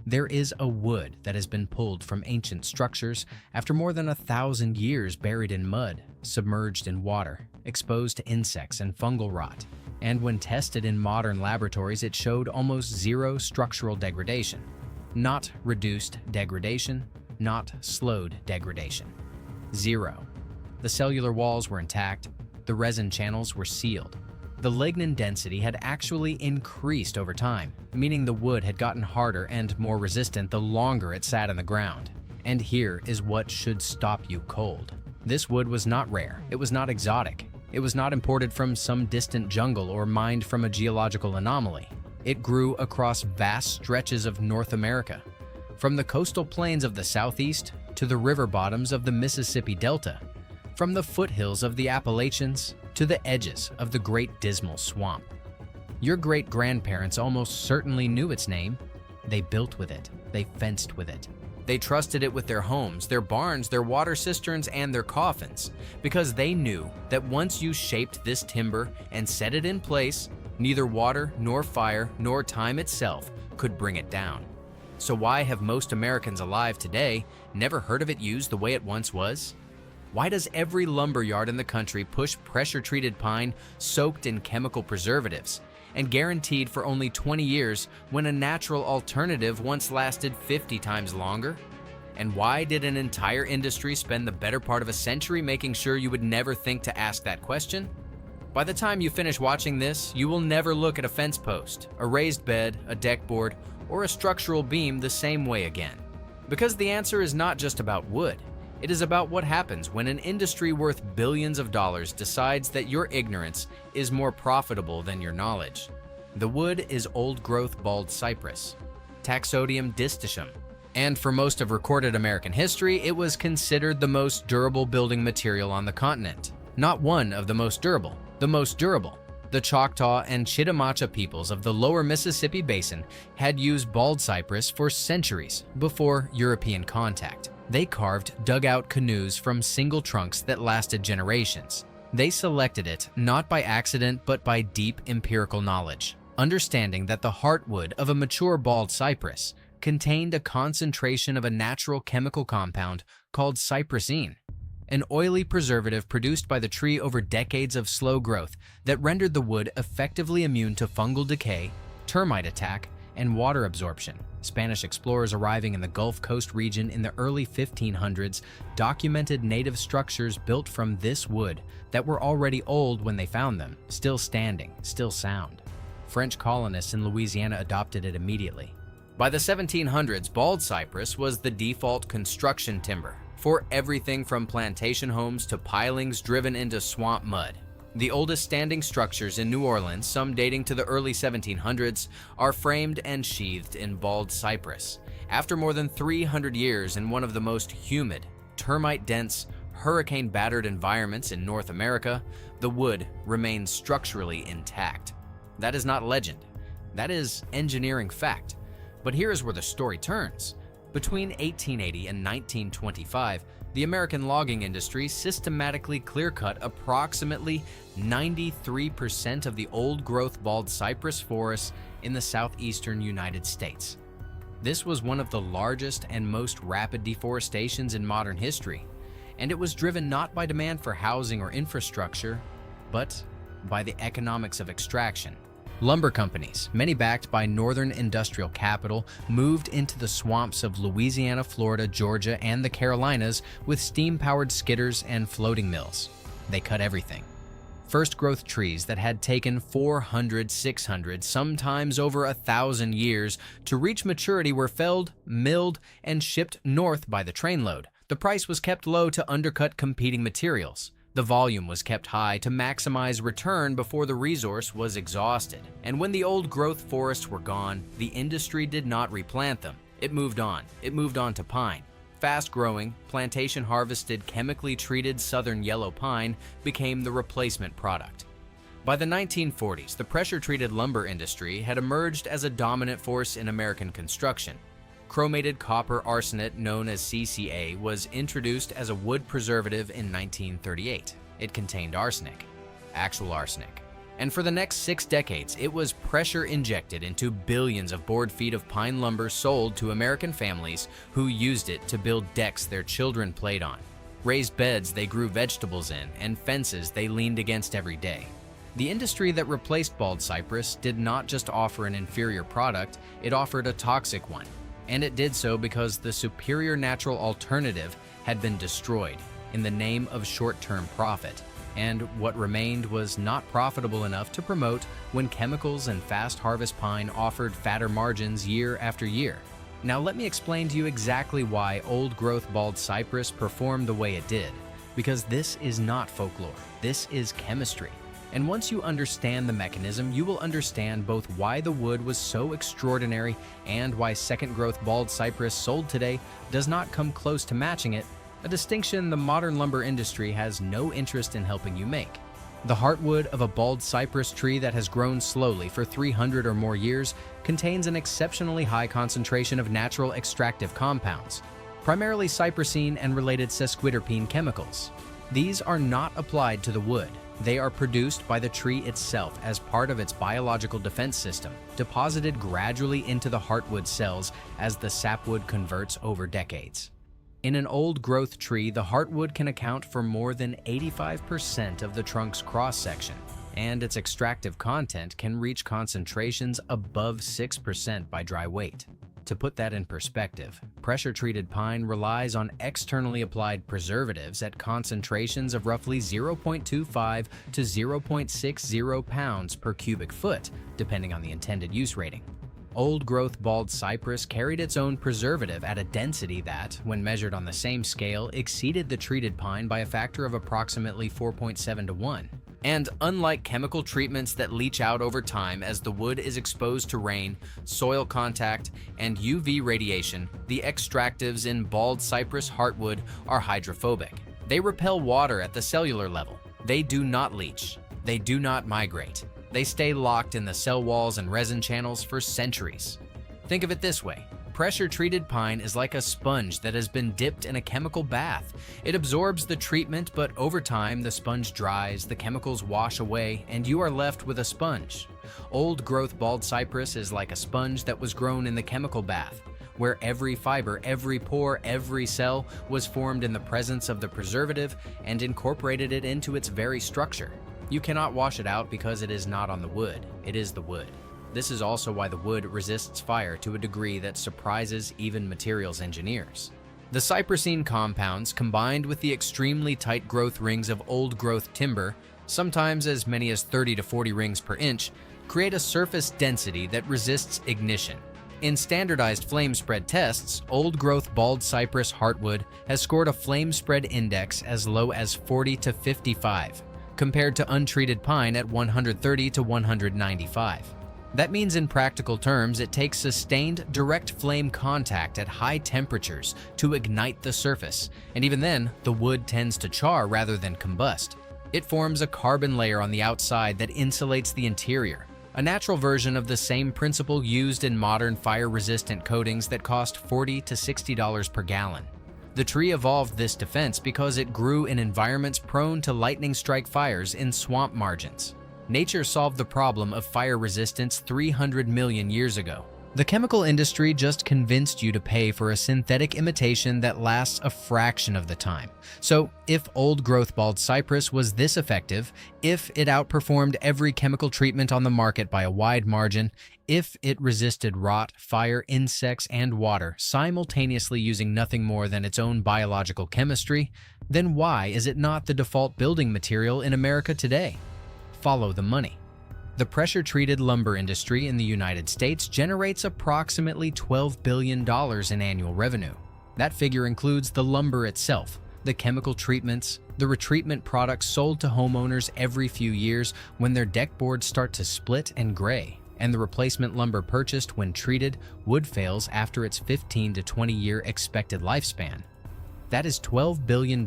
There is a wood that has been pulled from ancient structures after more than 1,000 years buried in mud, submerged in water, exposed to insects and fungal rot. And when tested in modern laboratories, it showed almost zero structural degradation. Not reduced degradation, not slowed degradation. Zero. The cellular walls were intact, the resin channels were sealed. The lignin density had actually increased over time, meaning the wood had gotten harder and more resistant the longer it sat in the ground. And here is what should stop you cold. This wood was not rare, it was not exotic, it was not imported from some distant jungle or mined from a geological anomaly. It grew across vast stretches of North America, from the coastal plains of the Southeast to the river bottoms of the Mississippi Delta, from the foothills of the Appalachians to the edges of the Great Dismal Swamp. Your great-grandparents almost certainly knew its name. They built with it. They fenced with it. They trusted it with their homes, their barns, their water cisterns, and their coffins, because they knew that once you shaped this timber and set it in place, neither water, nor fire, nor time itself could bring it down. So why have most Americans alive today never heard of it used the way it once was? Why does every lumber yard in the country push pressure-treated pine soaked in chemical preservatives and guaranteed for only 20 years when a natural alternative once lasted 50 times longer? And why did an entire industry spend the better part of a century making sure you would never think to ask that question? By the time you finish watching this, you will never look at a fence post, a raised bed, a deck board, or a structural beam the same way again. Because the answer is not just about wood. It is about what happens when an industry worth billions of dollars decides that your ignorance is more profitable than your knowledge. The wood is old-growth bald cypress, Taxodium distichum, and for most of recorded American history, it was considered the most durable building material on the continent. Not one of the most durable, the most durable. The Choctaw and Chitimacha peoples of the lower Mississippi Basin had used bald cypress for centuries before European contact. They carved dugout canoes from single trunks that lasted generations. They selected it not by accident but by deep empirical knowledge, understanding that the heartwood of a mature bald cypress contained a concentration of a natural chemical compound called cypressine, an oily preservative produced by the tree over decades of slow growth that rendered the wood effectively immune to fungal decay, termite attack, and water absorption. Spanish explorers arriving in the Gulf Coast region in the early 1500s documented native structures built from this wood that were already old when they found them, still standing, still sound. French colonists in Louisiana adopted it immediately. By the 1700s, bald cypress was the default construction timber for everything from plantation homes to pilings driven into swamp mud. The oldest standing structures in New Orleans, some dating to the early 1700s, are framed and sheathed in bald cypress. After more than 300 years in one of the most humid, termite-dense, hurricane-battered environments in North America, the wood remains structurally intact. That is not legend. That is engineering fact. But here is where the story turns. Between 1880 and 1925, the American logging industry systematically clear-cut approximately 93% of the old-growth bald cypress forests in the southeastern United States. This was one of the largest and most rapid deforestations in modern history, and it was driven not by demand for housing or infrastructure, but by the economics of extraction. Lumber companies, many backed by northern industrial capital, moved into the swamps of Louisiana, Florida, Georgia, and the Carolinas with steam-powered skidders and floating mills. They cut everything. First-growth trees that had taken 400, 600, sometimes over 1,000 years to reach maturity were felled, milled, and shipped north by the trainload. The price was kept low to undercut competing materials. The volume was kept high to maximize return before the resource was exhausted. And when the old-growth forests were gone, the industry did not replant them. It moved on. It moved on to pine. Fast-growing, plantation-harvested, chemically treated southern yellow pine became the replacement product. By the 1940s, the pressure-treated lumber industry had emerged as a dominant force in American construction. Chromated copper arsenate, known as CCA, was introduced as a wood preservative in 1938. It contained arsenic, actual arsenic. And for the next 6 decades, it was pressure injected into billions of board feet of pine lumber sold to American families who used it to build decks their children played on, raised beds they grew vegetables in, and fences they leaned against every day. The industry that replaced bald cypress did not just offer an inferior product, it offered a toxic one. And it did so because the superior natural alternative had been destroyed in the name of short-term profit. And what remained was not profitable enough to promote when chemicals and fast harvest pine offered fatter margins year after year. Now let me explain to you exactly why old-growth bald cypress performed the way it did, because this is not folklore, this is chemistry. And once you understand the mechanism, you will understand both why the wood was so extraordinary and why second-growth bald cypress sold today does not come close to matching it, a distinction the modern lumber industry has no interest in helping you make. The heartwood of a bald cypress tree that has grown slowly for 300 or more years contains an exceptionally high concentration of natural extractive compounds, primarily cypressine and related sesquiterpene chemicals. These are not applied to the wood. They are produced by the tree itself as part of its biological defense system, deposited gradually into the heartwood cells as the sapwood converts over decades. In an old-growth tree, the heartwood can account for more than 85% of the trunk's cross-section, and its extractive content can reach concentrations above 6% by dry weight. To put that in perspective, pressure-treated pine relies on externally applied preservatives at concentrations of roughly 0.25 to 0.60 pounds per cubic foot, depending on the intended use rating. Old-growth bald cypress carried its own preservative at a density that, when measured on the same scale, exceeded the treated pine by a factor of approximately 4.7 to 1. And unlike chemical treatments that leach out over time as the wood is exposed to rain, soil contact, and UV radiation, the extractives in bald cypress heartwood are hydrophobic. They repel water at the cellular level. They do not leach. They do not migrate. They stay locked in the cell walls and resin channels for centuries. Think of it this way. Pressure-treated pine is like a sponge that has been dipped in a chemical bath. It absorbs the treatment, but over time the sponge dries, the chemicals wash away, and you are left with a sponge. Old-growth bald cypress is like a sponge that was grown in the chemical bath, where every fiber, every pore, every cell was formed in the presence of the preservative and incorporated it into its very structure. You cannot wash it out because it is not on the wood, it is the wood. This is also why the wood resists fire to a degree that surprises even materials engineers. The cypressine compounds, combined with the extremely tight growth rings of old-growth timber, sometimes as many as 30 to 40 rings per inch, create a surface density that resists ignition. In standardized flame spread tests, old-growth bald cypress heartwood has scored a flame spread index as low as 40 to 55. Compared to untreated pine at 130 to 195. That means in practical terms, it takes sustained direct flame contact at high temperatures to ignite the surface, and even then, the wood tends to char rather than combust. It forms a carbon layer on the outside that insulates the interior, a natural version of the same principle used in modern fire-resistant coatings that cost $40 to $60 per gallon. The tree evolved this defense because it grew in environments prone to lightning strike fires in swamp margins. Nature solved the problem of fire resistance 300 million years ago. The chemical industry just convinced you to pay for a synthetic imitation that lasts a fraction of the time. So, if old-growth bald cypress was this effective, if it outperformed every chemical treatment on the market by a wide margin, if it resisted rot, fire, insects, and water simultaneously using nothing more than its own biological chemistry, then why is it not the default building material in America today? Follow the money. The pressure-treated lumber industry in the United States generates approximately $12 billion in annual revenue. That figure includes the lumber itself, the chemical treatments, the retreatment products sold to homeowners every few years when their deck boards start to split and gray, and the replacement lumber purchased when treated wood fails after its 15 to 20-year expected lifespan. That is $12 billion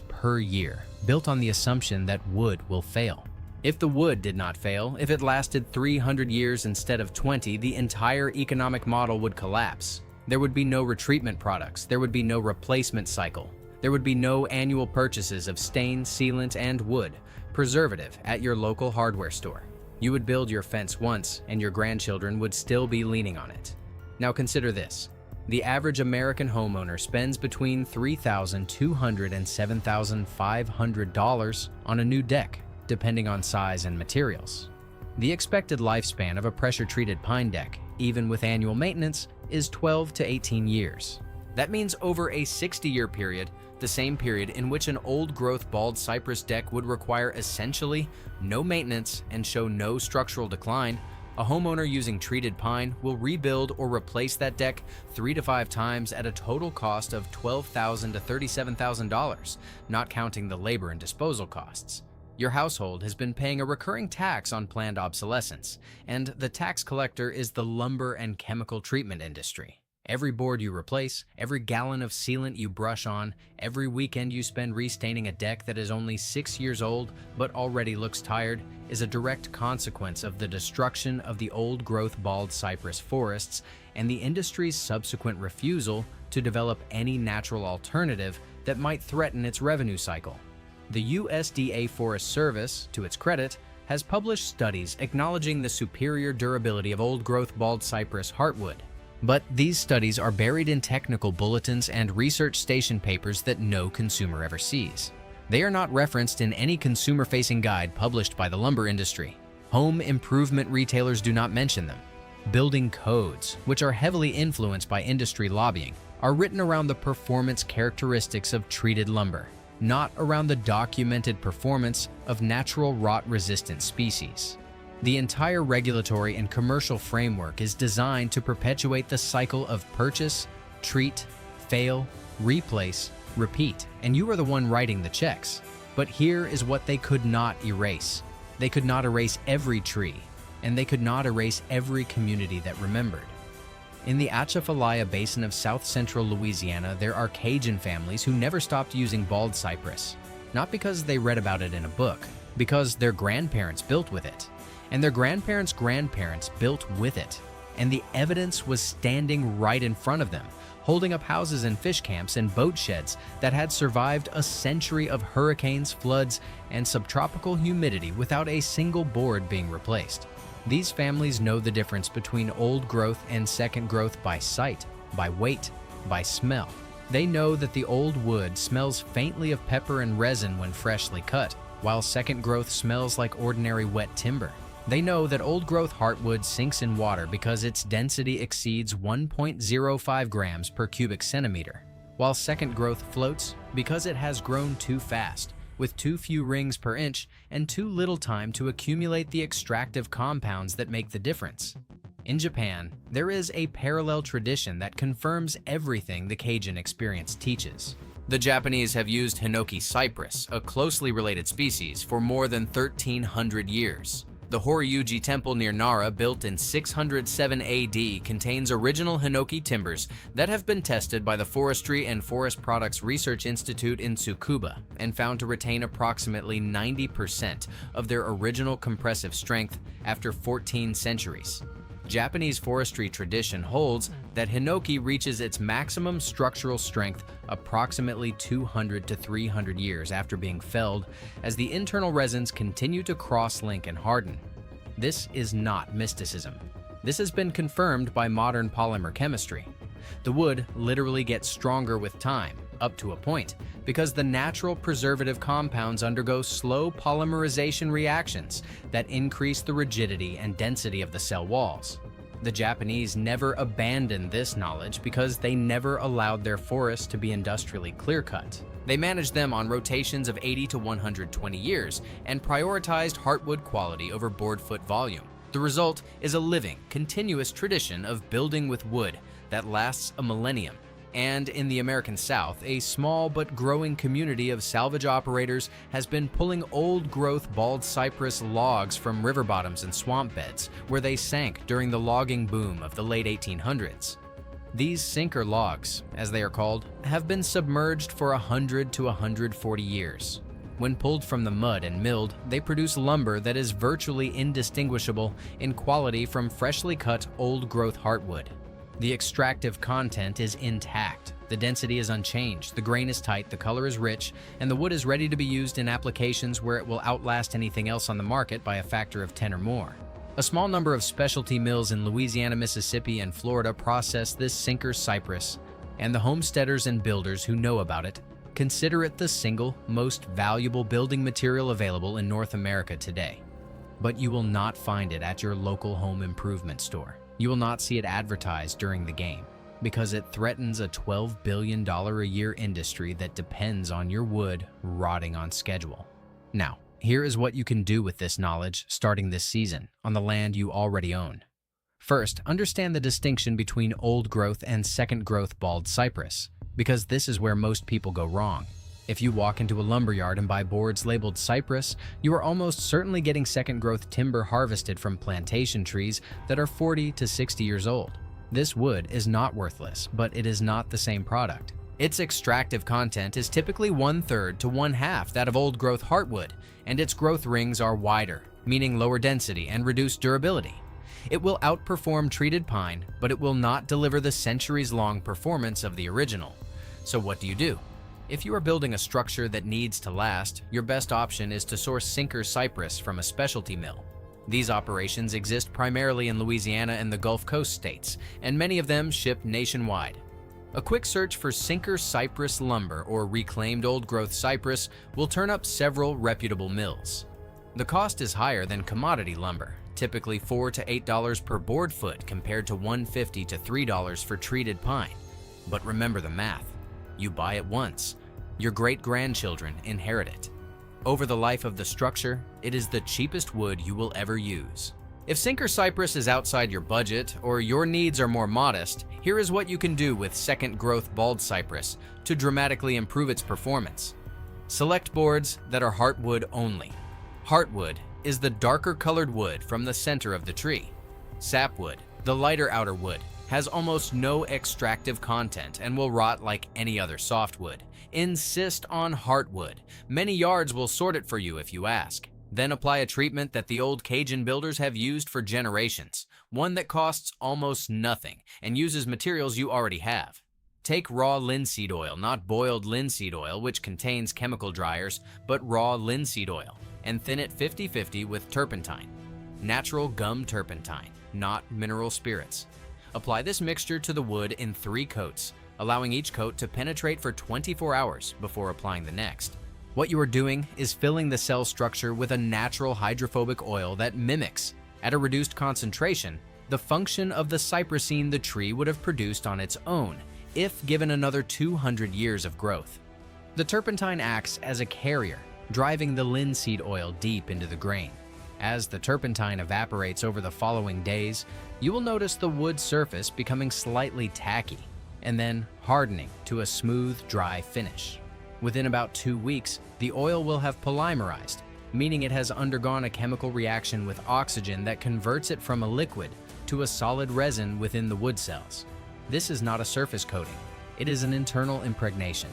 per year, built on the assumption that wood will fail. If the wood did not fail, if it lasted 300 years instead of 20, the entire economic model would collapse. There would be no retreatment products, there would be no replacement cycle, there would be no annual purchases of stain, sealant, and wood, preservative at your local hardware store. You would build your fence once, and your grandchildren would still be leaning on it. Now consider this. The average American homeowner spends between $3,200 and $7,500 on a new deck, depending on size and materials. The expected lifespan of a pressure-treated pine deck, even with annual maintenance, is 12 to 18 years. That means over a 60-year period, the same period in which an old-growth bald cypress deck would require essentially no maintenance and show no structural decline, a homeowner using treated pine will rebuild or replace that deck 3 to 5 times at a total cost of $12,000 to $37,000, not counting the labor and disposal costs. Your household has been paying a recurring tax on planned obsolescence, and the tax collector is the lumber and chemical treatment industry. Every board you replace, every gallon of sealant you brush on, every weekend you spend restaining a deck that is only 6 years old but already looks tired is a direct consequence of the destruction of the old-growth bald cypress forests and the industry's subsequent refusal to develop any natural alternative that might threaten its revenue cycle. The USDA Forest Service, to its credit, has published studies acknowledging the superior durability of old-growth bald cypress heartwood. But these studies are buried in technical bulletins and research station papers that no consumer ever sees. They are not referenced in any consumer-facing guide published by the lumber industry. Home improvement retailers do not mention them. Building codes, which are heavily influenced by industry lobbying, are written around the performance characteristics of treated lumber, not around the documented performance of natural rot-resistant species. The entire regulatory and commercial framework is designed to perpetuate the cycle of purchase, treat, fail, replace, repeat, and you are the one writing the checks. But here is what they could not erase. They could not erase every tree, and they could not erase every community that remembered. In the Atchafalaya Basin of south-central Louisiana, there are Cajun families who never stopped using bald cypress, not because they read about it in a book, because their grandparents built with it. And their grandparents' grandparents built with it, and the evidence was standing right in front of them, holding up houses and fish camps and boat sheds that had survived a century of hurricanes, floods, and subtropical humidity without a single board being replaced. These families know the difference between old growth and second growth by sight, by weight, by smell. They know that the old wood smells faintly of pepper and resin when freshly cut, while second growth smells like ordinary wet timber. They know that old-growth heartwood sinks in water because its density exceeds 1.05 grams per cubic centimeter, while second growth floats because it has grown too fast, with too few rings per inch and too little time to accumulate the extractive compounds that make the difference. In Japan, there is a parallel tradition that confirms everything the Cajun experience teaches. The Japanese have used Hinoki cypress, a closely related species, for more than 1,300 years. The Horyuji Temple near Nara, built in 607 AD, contains original Hinoki timbers that have been tested by the Forestry and Forest Products Research Institute in Tsukuba and found to retain approximately 90% of their original compressive strength after 14 centuries. Japanese forestry tradition holds that Hinoki reaches its maximum structural strength approximately 200 to 300 years after being felled, as the internal resins continue to cross-link and harden. This is not mysticism. This has been confirmed by modern polymer chemistry. The wood literally gets stronger with time, up to a point, because the natural preservative compounds undergo slow polymerization reactions that increase the rigidity and density of the cell walls. The Japanese never abandoned this knowledge because they never allowed their forests to be industrially clear-cut. They managed them on rotations of 80 to 120 years and prioritized heartwood quality over board-foot volume. The result is a living, continuous tradition of building with wood that lasts a millennium. And in the American South, a small but growing community of salvage operators has been pulling old-growth bald cypress logs from river bottoms and swamp beds where they sank during the logging boom of the late 1800s. These sinker logs, as they are called, have been submerged for 100 to 140 years. When pulled from the mud and milled, they produce lumber that is virtually indistinguishable in quality from freshly cut old-growth heartwood. The extractive content is intact, The density is unchanged, the grain is tight, the color is rich, and the wood is ready to be used in applications where it will outlast anything else on the market by a factor of 10 or more. A small number of specialty mills in Louisiana, Mississippi, and Florida process this sinker cypress, and the homesteaders and builders who know about it consider it the single most valuable building material available in North America today. But you will not find it at your local home improvement store. You will not see it advertised during the game, because it threatens a $12 billion a year industry that depends on your wood rotting on schedule. Now, here is what you can do with this knowledge starting this season on the land you already own. First, understand the distinction between old growth and second growth bald cypress, because this is where most people go wrong. If you walk into a lumberyard and buy boards labeled cypress, you are almost certainly getting second growth timber harvested from plantation trees that are 40 to 60 years old. This wood is not worthless, but it is not the same product. Its extractive content is typically 1/3 to 1/2 that of old-growth heartwood, and its growth rings are wider, meaning lower density and reduced durability. It will outperform treated pine, but it will not deliver the centuries-long performance of the original. So what do? If you are building a structure that needs to last, your best option is to source sinker cypress from a specialty mill. These operations exist primarily in Louisiana and the Gulf Coast states, and many of them ship nationwide. A quick search for sinker cypress lumber or reclaimed old-growth cypress will turn up several reputable mills. The cost is higher than commodity lumber, typically $4 to $8 per board foot compared to $1.50 to $3 for treated pine. But remember the math. You buy it once, your great-grandchildren inherit it. Over the life of the structure, it is the cheapest wood you will ever use. If sinker cypress is outside your budget or your needs are more modest, here is what you can do with second growth bald cypress to dramatically improve its performance. Select boards that are heartwood only. Heartwood is the darker colored wood from the center of the tree. Sapwood, the lighter outer wood, has almost no extractive content and will rot like any other softwood. Insist on heartwood. Many yards will sort it for you if you ask. Then apply a treatment that the old Cajun builders have used for generations, one that costs almost nothing and uses materials you already have. Take raw linseed oil, not boiled linseed oil, which contains chemical dryers, but raw linseed oil, and thin it 50-50 with turpentine. Natural gum turpentine, not mineral spirits. Apply this mixture to the wood in 3 coats, allowing each coat to penetrate for 24 hours before applying the next. What you are doing is filling the cell structure with a natural hydrophobic oil that mimics, at a reduced concentration, the function of the cypressine the tree would have produced on its own if given another 200 years of growth. The turpentine acts as a carrier, driving the linseed oil deep into the grain. As the turpentine evaporates over the following days, you will notice the wood surface becoming slightly tacky and then hardening to a smooth, dry finish. Within about 2 weeks, the oil will have polymerized, meaning it has undergone a chemical reaction with oxygen that converts it from a liquid to a solid resin within the wood cells. This is not a surface coating. It is an internal impregnation.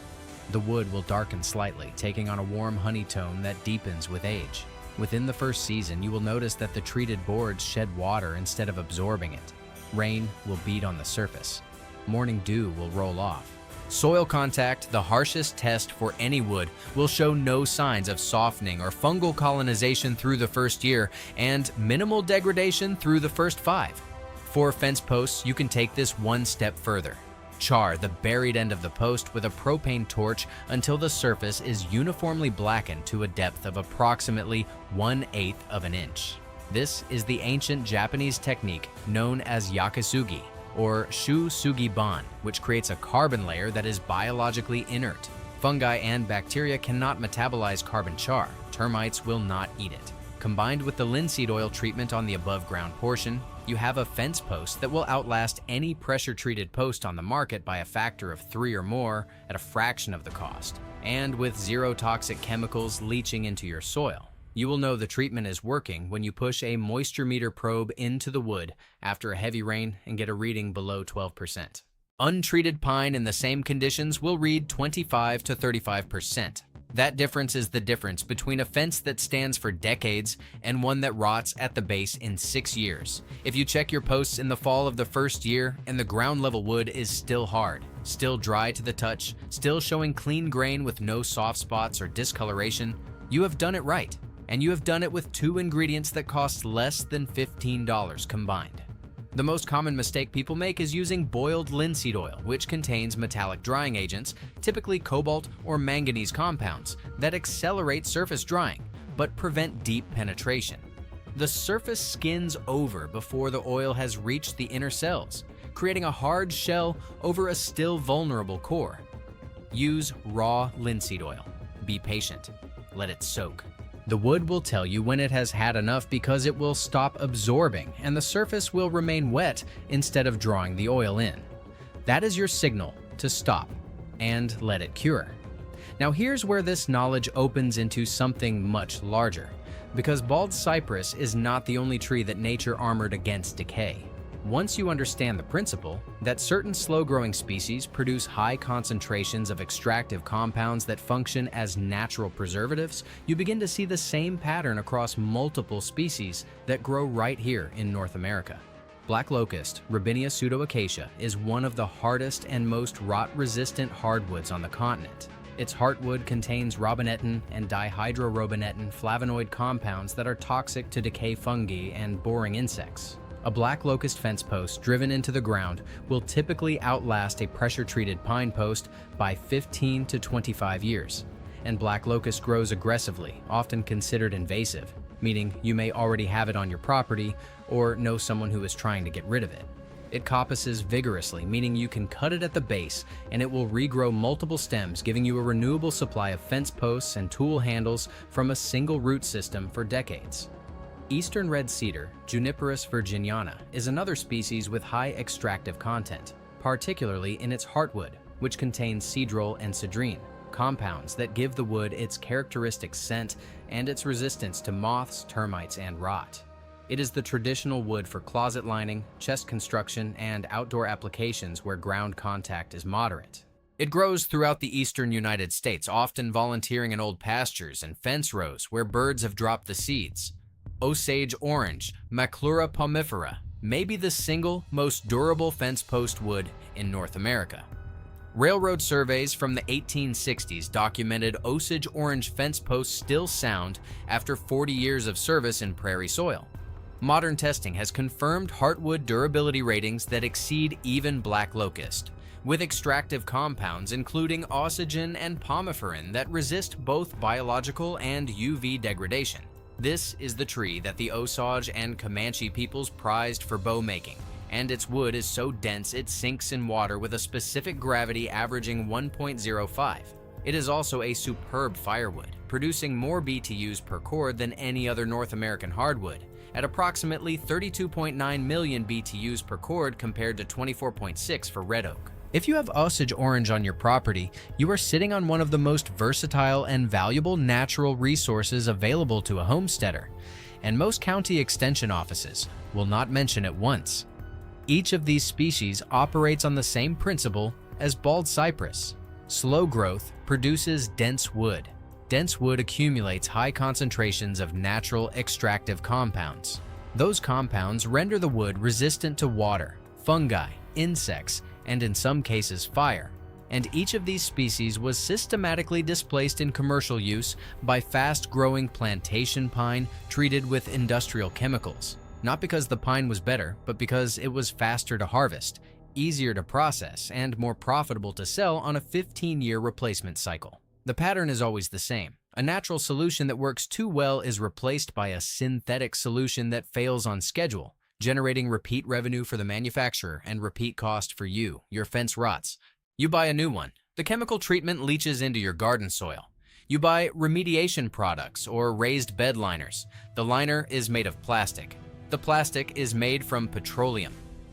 The wood will darken slightly, taking on a warm honey tone that deepens with age. Within the first season, you will notice that the treated boards shed water instead of absorbing it. Rain will beat on the surface. Morning dew will roll off. Soil contact, the harshest test for any wood, will show no signs of softening or fungal colonization through the first year and minimal degradation through the first 5. For fence posts, you can take this one step further. Char the buried end of the post with a propane torch until the surface is uniformly blackened to a depth of approximately 1/8 of an inch. This is the ancient Japanese technique known as yakisugi, or shu-sugi-ban, which creates a carbon layer that is biologically inert. Fungi and bacteria cannot metabolize carbon char. Termites will not eat it. Combined with the linseed oil treatment on the above-ground portion, you have a fence post that will outlast any pressure-treated post on the market by a factor of 3 or more at a fraction of the cost, and with 0 toxic chemicals leaching into your soil. You will know the treatment is working when you push a moisture meter probe into the wood after a heavy rain and get a reading below 12%. Untreated pine in the same conditions will read 25 to 35%. That difference is the difference between a fence that stands for decades and one that rots at the base in 6 years. If you check your posts in the fall of the first year and the ground level wood is still hard, still dry to the touch, still showing clean grain with no soft spots or discoloration, you have done it right. And you have done it with 2 ingredients that cost less than $15 combined. The most common mistake people make is using boiled linseed oil, which contains metallic drying agents, typically cobalt or manganese compounds, that accelerate surface drying, but prevent deep penetration. The surface skins over before the oil has reached the inner cells, creating a hard shell over a still vulnerable core. Use raw linseed oil. Be patient. Let it soak. The wood will tell you when it has had enough because it will stop absorbing and the surface will remain wet instead of drawing the oil in. That is your signal to stop and let it cure. Now here's where this knowledge opens into something much larger, because bald cypress is not the only tree that nature armored against decay. Once you understand the principle that certain slow-growing species produce high concentrations of extractive compounds that function as natural preservatives, you begin to see the same pattern across multiple species that grow right here in North America. Black locust, Robinia pseudoacacia, is one of the hardest and most rot-resistant hardwoods on the continent. Its heartwood contains robinettin and dihydrorobinettin flavonoid compounds that are toxic to decay fungi and boring insects. A black locust fence post driven into the ground will typically outlast a pressure-treated pine post by 15 to 25 years. And black locust grows aggressively, often considered invasive, meaning you may already have it on your property or know someone who is trying to get rid of it. It coppices vigorously, meaning you can cut it at the base and it will regrow multiple stems, giving you a renewable supply of fence posts and tool handles from a single root system for decades. Eastern red cedar, Juniperus virginiana, is another species with high extractive content, particularly in its heartwood, which contains cedrol and cedrine, compounds that give the wood its characteristic scent and its resistance to moths, termites, and rot. It is the traditional wood for closet lining, chest construction, and outdoor applications where ground contact is moderate. It grows throughout the eastern United States, often volunteering in old pastures and fence rows where birds have dropped the seeds. Osage orange, Maclura pomifera, may be the single most durable fence post wood in North America. Railroad surveys from the 1860s documented Osage orange fence posts still sound after 40 years of service in prairie soil. Modern testing has confirmed heartwood durability ratings that exceed even black locust, with extractive compounds including osagen and pomiferin that resist both biological and UV degradation. This is the tree that the Osage and Comanche peoples prized for bow making, and its wood is so dense it sinks in water with a specific gravity averaging 1.05. It is also a superb firewood, producing more BTUs per cord than any other North American hardwood, at approximately 32.9 million BTUs per cord compared to 24.6 for red oak. If you have Osage orange on your property, you are sitting on one of the most versatile and valuable natural resources available to a homesteader, and most county extension offices will not mention it once. Each of these species operates on the same principle as bald cypress. Slow growth produces dense wood. Dense wood accumulates high concentrations of natural extractive compounds. Those compounds render the wood resistant to water, fungi, insects, and in some cases fire. And each of these species was systematically displaced in commercial use by fast-growing plantation pine treated with industrial chemicals. Not because the pine was better, but because it was faster to harvest, easier to process, and more profitable to sell on a 15-year replacement cycle. The pattern is always the same. A natural solution that works too well is replaced by a synthetic solution that fails on schedule, generating repeat revenue for the manufacturer and repeat cost for you. Your fence rots. You buy a new one. The chemical treatment leaches into your garden soil. You buy remediation products or raised bed liners. The liner is made of plastic. The plastic is made from petroleum.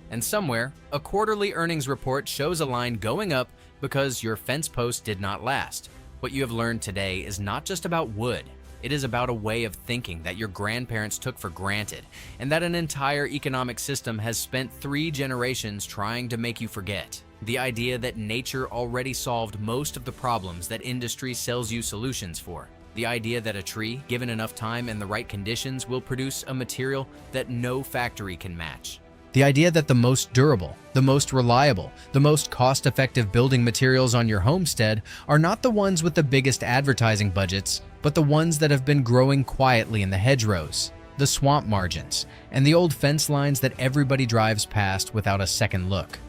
And somewhere, a quarterly earnings report shows a line going up because your fence post did not last. What you have learned today is not just about wood. It is about a way of thinking that your grandparents took for granted, and that an entire economic system has spent 3 generations trying to make you forget. The idea that nature already solved most of the problems that industry sells you solutions for. The idea that a tree, given enough time and the right conditions, will produce a material that no factory can match. The idea that the most durable, the most reliable, the most cost-effective building materials on your homestead are not the ones with the biggest advertising budgets, but the ones that have been growing quietly in the hedgerows, the swamp margins, and the old fence lines that everybody drives past without a second look.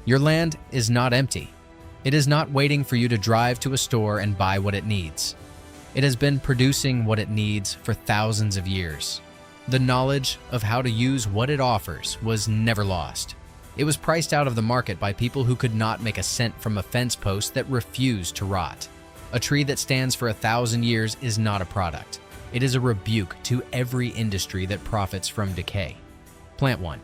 Your land is not empty. It is not waiting for you to drive to a store and buy what it needs. It has been producing what it needs for thousands of years. The knowledge of how to use what it offers was never lost. It was priced out of the market by people who could not make a cent from a fence post that refused to rot. A tree that stands for 1,000 years is not a product. It is a rebuke to every industry that profits from decay. Plant one.